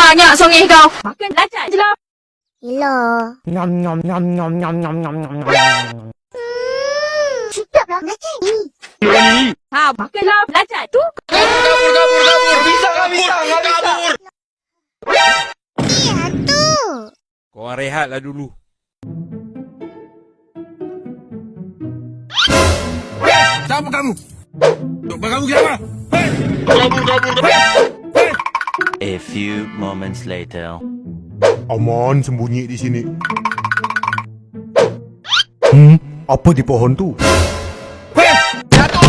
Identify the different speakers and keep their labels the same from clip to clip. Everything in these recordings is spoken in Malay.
Speaker 1: banyak songih kau. Makan lacak je lah.
Speaker 2: Hello.
Speaker 3: Nyam nyam nyam nyam nyam nyam nyam nyam nyam.
Speaker 2: Sedaplah macam ni.
Speaker 1: Ha, makanlah lacak tu.
Speaker 4: Kabur. Bisa. Kabur.
Speaker 2: Iya tu.
Speaker 4: Korang rehatlah dulu. Siapa kamu? Kamu kenapa? Kabur.
Speaker 5: A few moments later.
Speaker 6: Aman sembunyi di sini. Apa di pohon tu?
Speaker 4: Jatuh.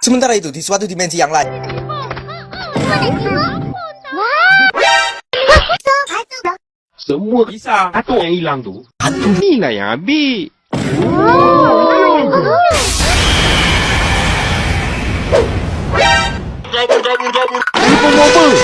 Speaker 7: Sementara itu, di suatu dimensi yang lain.
Speaker 8: Semua kisah atuk yang hilang tu, atuk ni lah yang ambil.
Speaker 4: Kabur.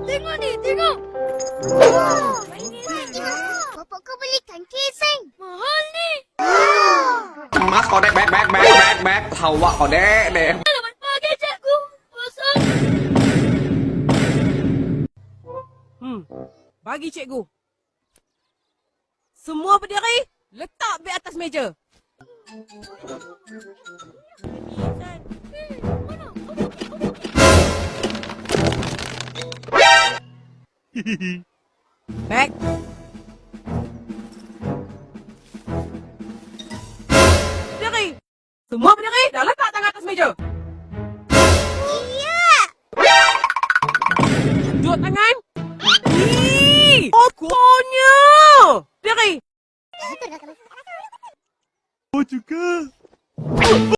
Speaker 2: Tengok ni, tengok. Wow, bapak kau belikan casing. Mahal ni.
Speaker 7: Mas có đẹp bét thầu ạ có đẹp.
Speaker 2: Alamat pakai cikgu. Bosan.
Speaker 1: Bagi cikgu. Semua berdiri. Letak beg atas meja. Beg. Berdiri. Semua berdiri. Dah letak tangan atas meja.
Speaker 2: Iya.
Speaker 1: Dua tangan. Pokoknya. Berdiri.
Speaker 6: Oh juga.